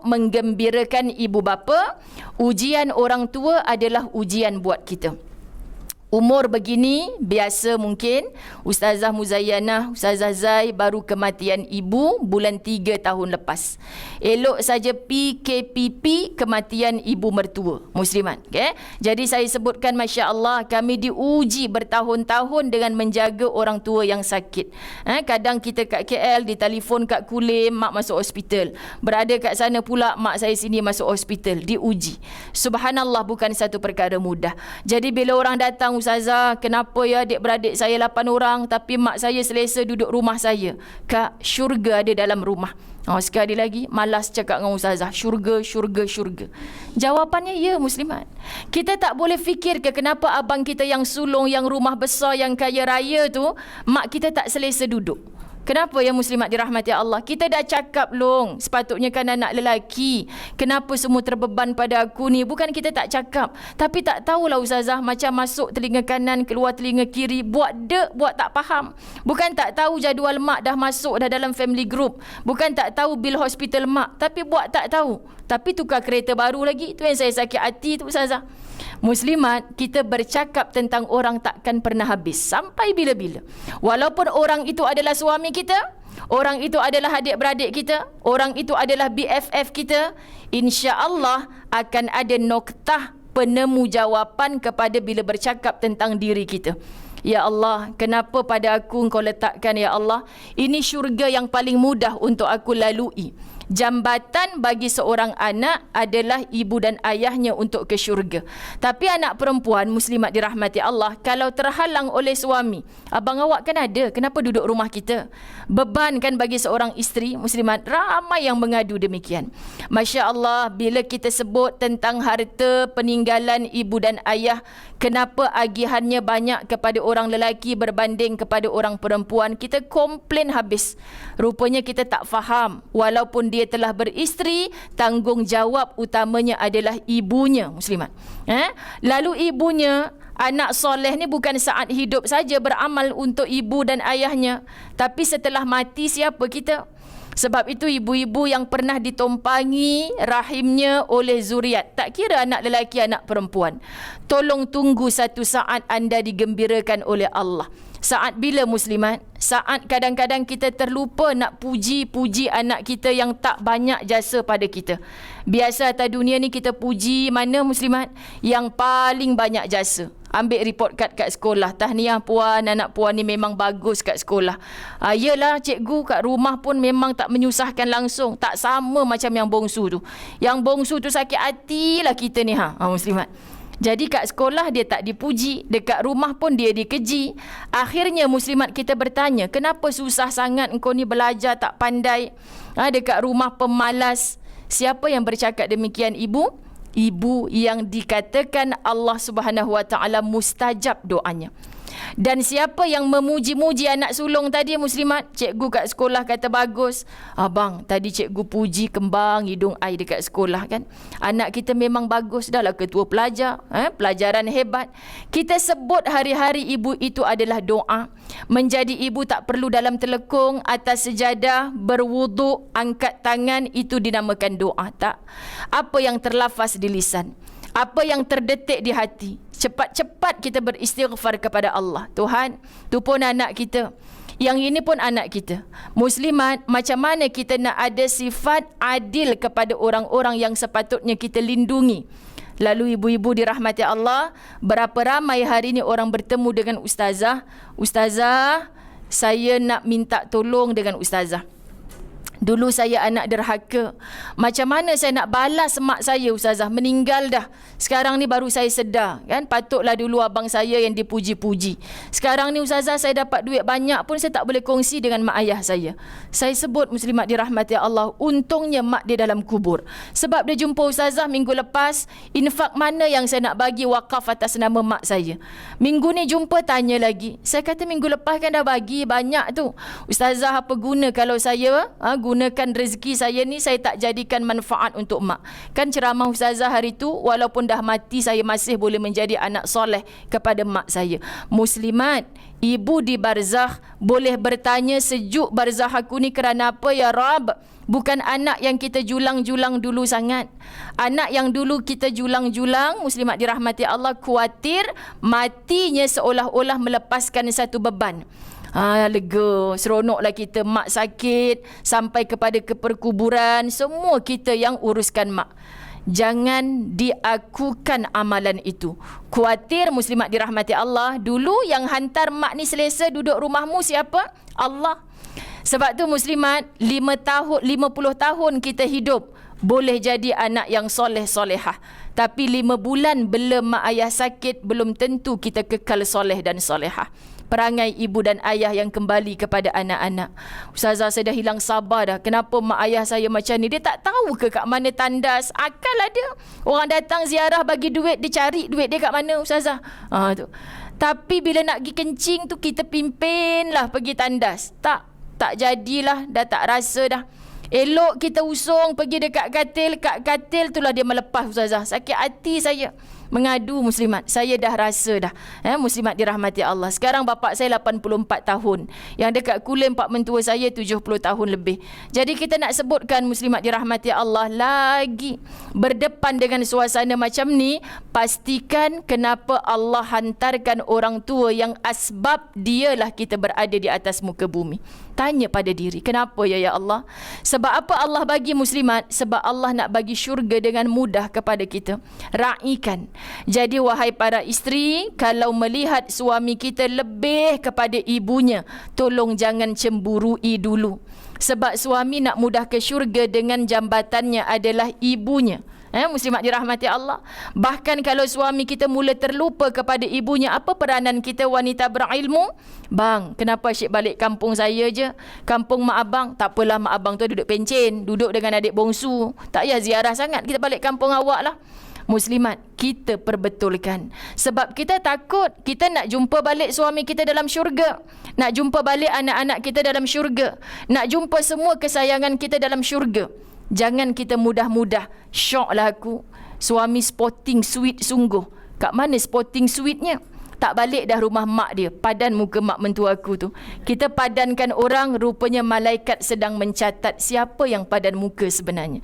menggembirakan ibu bapa. Ujian orang tua adalah ujian buat kita. Umur begini, biasa mungkin Ustazah Muzayyanah, Ustazah Zai baru kematian ibu bulan 3 tahun lepas. Elok saja PKPP, kematian ibu mertua muslimat. Okay? Jadi saya sebutkan, Masya Allah, kami diuji bertahun-tahun dengan menjaga orang tua yang sakit. Kadang kita kat KL, ditelefon kat Kulim, mak masuk hospital. Berada kat sana pula, mak saya sini masuk hospital. Diuji. Subhanallah, bukan satu perkara mudah. Jadi bila orang datang, Ustazah, kenapa ya adik-beradik saya 8 orang tapi mak saya selesa duduk rumah saya? Kak, syurga ada dalam rumah. Sekali lagi, malas cakap dengan Ustazah. Syurga, syurga, syurga. Jawapannya ya, muslimat. Kita tak boleh fikir ke kenapa abang kita yang sulung, yang rumah besar, yang kaya raya tu, mak kita tak selesa duduk. Kenapa ya muslimat dirahmati Allah? Kita dah cakap long, sepatutnya kan anak lelaki. Kenapa semua terbeban pada aku ni? Bukan kita tak cakap. Tapi tak tahulah Ustazah, macam masuk telinga kanan, keluar telinga kiri. Buat tak faham. Bukan tak tahu jadual mak dah masuk dah dalam family group. Bukan tak tahu bil hospital mak. Tapi buat tak tahu. Tapi tukar kereta baru lagi. Tu yang saya sakit hati tu Ustazah. Muslimat, kita bercakap tentang orang takkan pernah habis. Sampai bila-bila. Walaupun orang itu adalah suami kita, orang itu adalah adik-beradik kita, orang itu adalah BFF kita, insya-Allah akan ada noktah penemu jawapan kepada bila bercakap tentang diri kita. Ya Allah, kenapa pada aku Engkau letakkan, ya Allah, ini syurga yang paling mudah untuk aku lalui. Jambatan bagi seorang anak adalah ibu dan ayahnya untuk ke syurga. Tapi anak perempuan muslimat dirahmati Allah, kalau terhalang oleh suami, abang awak kan ada, kenapa duduk rumah kita? Beban kan bagi seorang isteri muslimat. Ramai yang mengadu demikian. Masya Allah, bila kita sebut tentang harta peninggalan ibu dan ayah, kenapa agihannya banyak kepada orang lelaki berbanding kepada orang perempuan? Kita komplain habis. Rupanya kita tak faham. Walaupun dia telah beristeri, tanggungjawab utamanya adalah ibunya muslimat. Lalu ibunya, anak soleh ni bukan saat hidup saja beramal untuk ibu dan ayahnya, tapi setelah mati siapa kita? Sebab itu ibu-ibu yang pernah ditumpangi rahimnya oleh zuriat, tak kira anak lelaki, anak perempuan, tolong tunggu satu saat anda digembirakan oleh Allah. Saat bila muslimat? Saat kadang-kadang kita terlupa nak puji-puji anak kita yang tak banyak jasa pada kita. Biasa atas dunia ni kita puji mana muslimat? Yang paling banyak jasa. Ambil report card kat sekolah. Tahniah puan, anak puan ni memang bagus kat sekolah. Yelah cikgu, kat rumah pun memang tak menyusahkan langsung. Tak sama macam yang bongsu tu. Yang bongsu tu sakit hati lah kita ni muslimat. Jadi kat sekolah dia tak dipuji, dekat rumah pun dia dikeji. Akhirnya muslimat kita bertanya, kenapa susah sangat engkau ni belajar tak pandai? Dekat rumah pemalas. Siapa yang bercakap demikian? Ibu? Ibu yang dikatakan Allah Subhanahu Wa Taala mustajab doanya. Dan siapa yang memuji-muji anak sulung tadi muslimat? Cikgu kat sekolah kata bagus. Abang, tadi cikgu puji kembang hidung ai dekat sekolah kan. Anak kita memang bagus, dah lah ketua pelajar, pelajaran hebat. Kita sebut hari-hari ibu itu adalah doa. Menjadi ibu tak perlu dalam telekung, atas sejadah, berwuduk, angkat tangan, itu dinamakan doa. Tak. Apa yang terlafaz di lisan, apa yang terdetik di hati, cepat-cepat kita beristighfar kepada Allah. Tuhan, tu pun anak kita, yang ini pun anak kita. Muslimat, macam mana kita nak ada sifat adil kepada orang-orang yang sepatutnya kita lindungi? Lalu ibu-ibu dirahmati Allah, berapa ramai hari ini orang bertemu dengan ustazah. Ustazah, saya nak minta tolong dengan ustazah. Dulu saya anak derhaka. Macam mana saya nak balas mak saya, ustazah? Meninggal dah. Sekarang ni baru saya sedar kan, patutlah dulu abang saya yang dipuji-puji. Sekarang ni ustazah, saya dapat duit banyak pun saya tak boleh kongsi dengan mak ayah saya. Saya sebut muslimat dirahmati Allah, untungnya mak dia dalam kubur. Sebab dia jumpa ustazah minggu lepas, infak mana yang saya nak bagi wakaf atas nama mak saya. Minggu ni jumpa tanya lagi. Saya kata minggu lepas kan dah bagi banyak tu. Ustazah, apa guna kalau saya gunakan rezeki saya ni, saya tak jadikan manfaat untuk mak. Kan ceramah ustazah hari tu, walaupun dah mati saya masih boleh menjadi anak soleh kepada mak saya. Muslimat, ibu di barzakh boleh bertanya, sejuk barzakh aku ni kerana apa ya Rab? Bukan anak yang kita julang-julang dulu sangat. Anak yang dulu kita julang-julang, muslimat dirahmati Allah, khawatir matinya seolah-olah melepaskan satu beban. Lega, seronoklah kita, mak sakit, sampai kepada keperkuburan, semua kita yang uruskan mak. Jangan diakukan amalan itu. Khawatir muslimat dirahmati Allah, dulu yang hantar mak ni selesa duduk rumahmu siapa? Allah. Sebab tu muslimat, 50 tahun kita hidup, boleh jadi anak yang soleh-solehah. Tapi 5 bulan belum mak ayah sakit, belum tentu kita kekal soleh dan solehah. Perangai ibu dan ayah yang kembali kepada anak-anak. Ustazah, saya dah hilang sabar dah. Kenapa mak ayah saya macam ni? Dia tak tahu ke kat mana tandas? Akal ada. Orang datang ziarah bagi duit, dia cari duit dia kat mana Ustazah? Tu. Tapi bila nak pergi kencing tu, kita pimpinlah pergi tandas. Tak jadilah, dah tak rasa dah. Elok kita usung pergi dekat katil, kat katil itulah dia melepas Ustazah. Sakit hati saya. Mengadu muslimat, saya dah rasa dah. Muslimat dirahmati Allah. Sekarang bapak saya 84 tahun. Yang dekat Kulim pak mentua saya 70 tahun lebih. Jadi kita nak sebutkan muslimat dirahmati Allah lagi. Berdepan dengan suasana macam ni, pastikan kenapa Allah hantarkan orang tua yang asbab dialah kita berada di atas muka bumi. Tanya pada diri, kenapa ya Allah? Sebab apa Allah bagi muslimat? Sebab Allah nak bagi syurga dengan mudah kepada kita. Raikan. Jadi wahai para isteri, kalau melihat suami kita lebih kepada ibunya, tolong jangan cemburui dulu. Sebab suami nak mudah ke syurga dengan jambatannya adalah ibunya. Muslimat dirahmati Allah. Bahkan kalau suami kita mula terlupa kepada ibunya, apa peranan kita wanita berilmu? Bang, kenapa asyik balik kampung saya je? Kampung mak abang? Tak apalah, mak abang tu duduk pencen, duduk dengan adik bongsu. Tak payah ziarah sangat, kita balik kampung awak lah. Muslimat, kita perbetulkan. Sebab kita takut, kita nak jumpa balik suami kita dalam syurga. Nak jumpa balik anak-anak kita dalam syurga. Nak jumpa semua kesayangan kita dalam syurga. Jangan kita mudah-mudah. Syoklah aku, suami sporting sweet sungguh. Kat mana sporting sweetnya? Tak balik dah rumah mak dia. Padan muka mak mentua aku tu. Kita padankan orang, rupanya malaikat sedang mencatat siapa yang padan muka sebenarnya.